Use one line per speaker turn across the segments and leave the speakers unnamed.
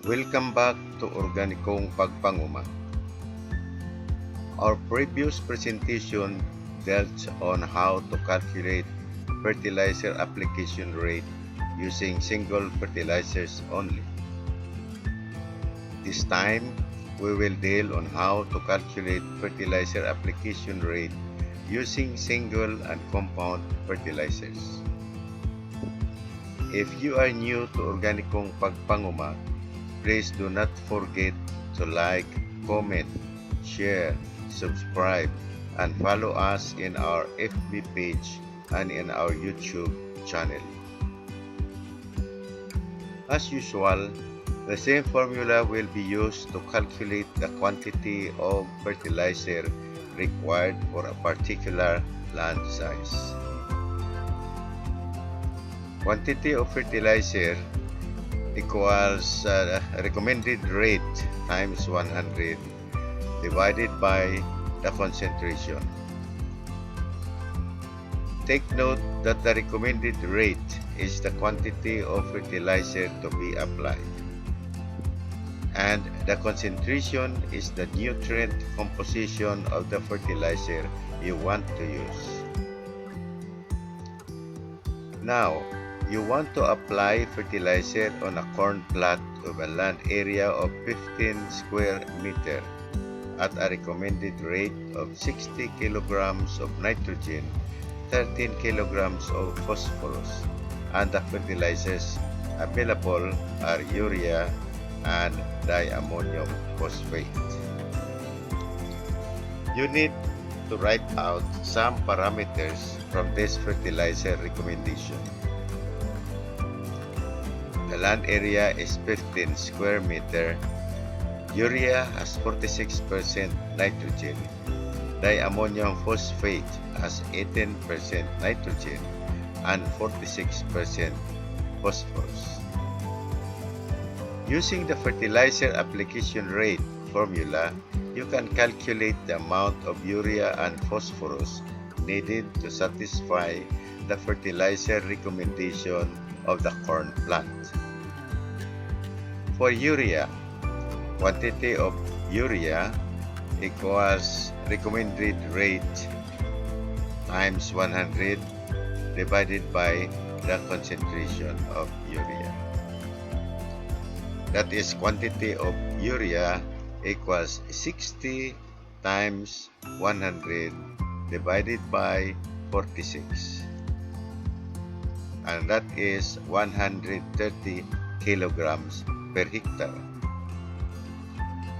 Welcome back to Organikong Pagpanguma. Our previous presentation dealt on how to calculate fertilizer application rate using single fertilizers only. This time, we will deal on how to calculate fertilizer application rate using single and compound fertilizers. If you are new to Organikong Pagpanguma, please do not forget to like, comment, share, subscribe, and follow us in our FB page and in our YouTube channel. As usual, the same formula will be used to calculate the quantity of fertilizer required for a particular land size. Quantity of fertilizer equals recommended rate times 100 divided by the concentration. Take note that the recommended rate is the quantity of fertilizer to be applied, and the concentration is the nutrient composition of the fertilizer you want to use. Now, you want to apply fertilizer on a corn plot of a land area of 15 square meter at a recommended rate of 60 kilograms of nitrogen, 13 kilograms of phosphorus, and the fertilizers available are urea and diammonium phosphate. You need to write out some parameters from this fertilizer recommendation. The land area is 15 square meter. Urea has 46% nitrogen. Diammonium phosphate has 18% nitrogen and 46% phosphorus. Using the fertilizer application rate formula, you can calculate the amount of urea and phosphorus needed to satisfy the fertilizer recommendation of the corn plant. For urea, quantity of urea equals recommended rate times 100 divided by the concentration of urea. That is, quantity of urea equals 60 times 100 divided by 46. And that is 130 kilograms per hectare.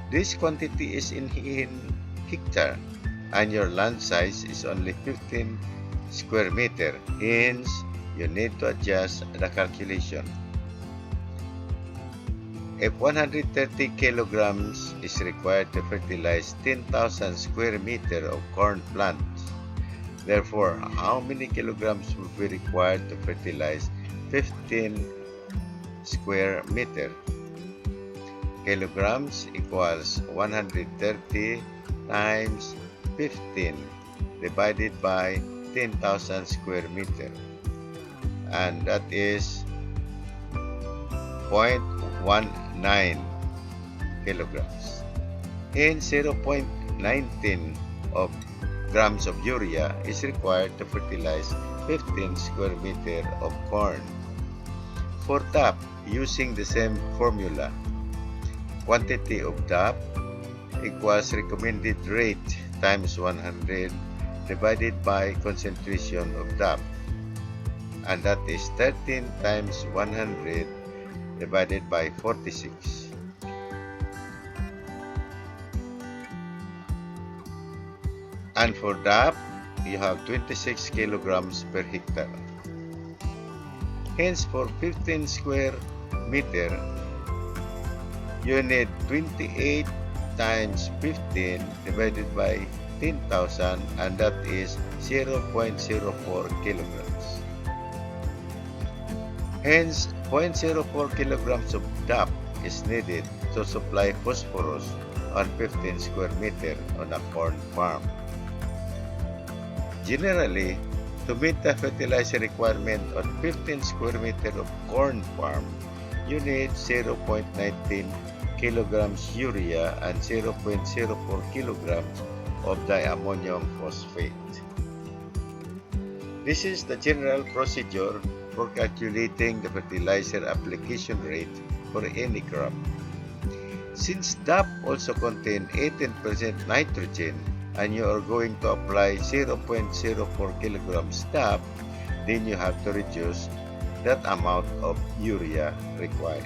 This quantity is in hectare, and your land size is only 15 square meter. Hence, you need to adjust the calculation. If 130 kilograms is required to fertilize 10,000 square meter of corn plants, therefore, how many kilograms will be required to fertilize 15 square meter? Kilograms equals 130 times 15 divided by 10,000 square meter, and that is 0.19 kilograms. Hence, 0.19 of grams of urea is required to fertilize 15 square meter of corn. For DAP, using the same formula, quantity of DAP equals recommended rate times 100 divided by concentration of DAP, and that is 13 times 100 divided by 46. And for DAP, you have 26 kilograms per hectare. Hence, for 15 square meter, you need 28 times 15 divided by 10,000, and that is 0.04 kilograms. Hence, 0.04 kilograms of DAP is needed to supply phosphorus on 15 square meter on a corn farm. Generally, to meet the fertilizer requirement on 15 square meter of corn farm, you need 0.19 kilograms urea and 0.04 kilograms of diammonium phosphate. This is the general procedure for calculating the fertilizer application rate for any crop. Since DAP also contains 18% nitrogen and you are going to apply 0.04 kilograms DAP, then you have to reduce that amount of urea required.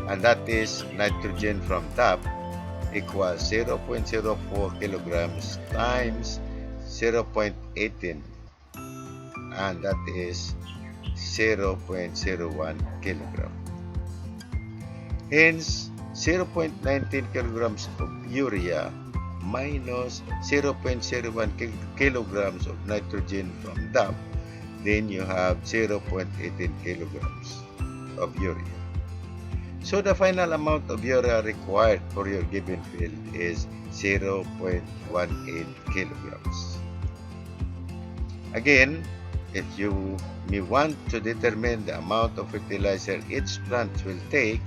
And that is nitrogen from DAP equals 0.04 kilograms times 0.18, and that is 0.01 kilogram. Hence, 0.19 kilograms of urea minus 0.01 kilograms of nitrogen from DAP, then you have 0.18 kilograms of urea. So the final amount of urea required for your given field is 0.18 kilograms. Again, if you may want to determine the amount of fertilizer each plant will take,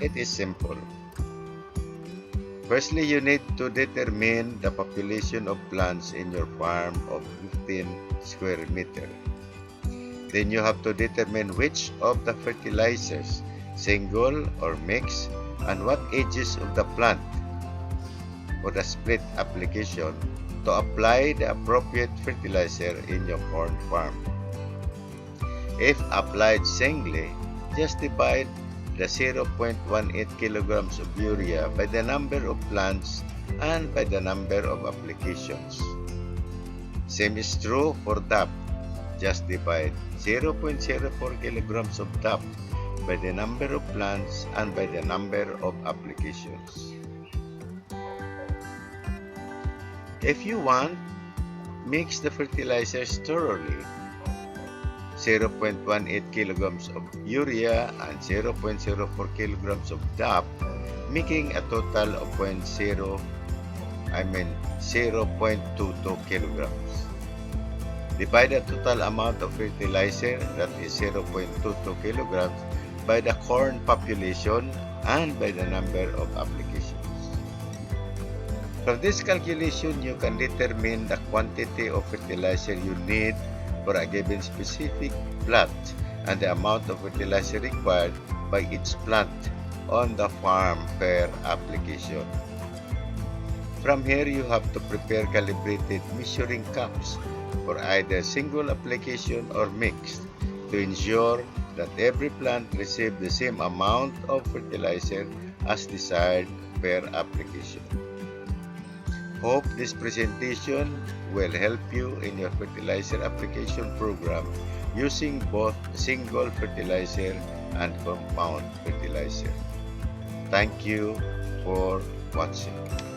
it is simple. Firstly, you need to determine the population of plants in your farm of 15 square meter. Then you have to determine which of the fertilizers, single or mixed, and what ages of the plant for the split application to apply the appropriate fertilizer in your corn farm. If applied singly, just divide the 0.18 kilograms of urea by the number of plants and by the number of applications. Same is true for DAP. Just divide 0.04 kilograms of DAP by the number of plants and by the number of applications. If you want, mix the fertilizers thoroughly. 0.18 kilograms of urea and 0.04 kilograms of DAP, making a total of 0.22 kilograms. Divide the total amount of fertilizer, that is 0.22 kilograms, by the corn population and by the number of applications. From this calculation, you can determine the quantity of fertilizer you need for a given specific plant and the amount of fertilizer required by each plant on the farm per application. From here, you have to prepare calibrated measuring cups for either single application or mixed to ensure that every plant receives the same amount of fertilizer as desired per application. Hope this presentation will help you in your fertilizer application program using both single fertilizer and compound fertilizer. Thank you for watching.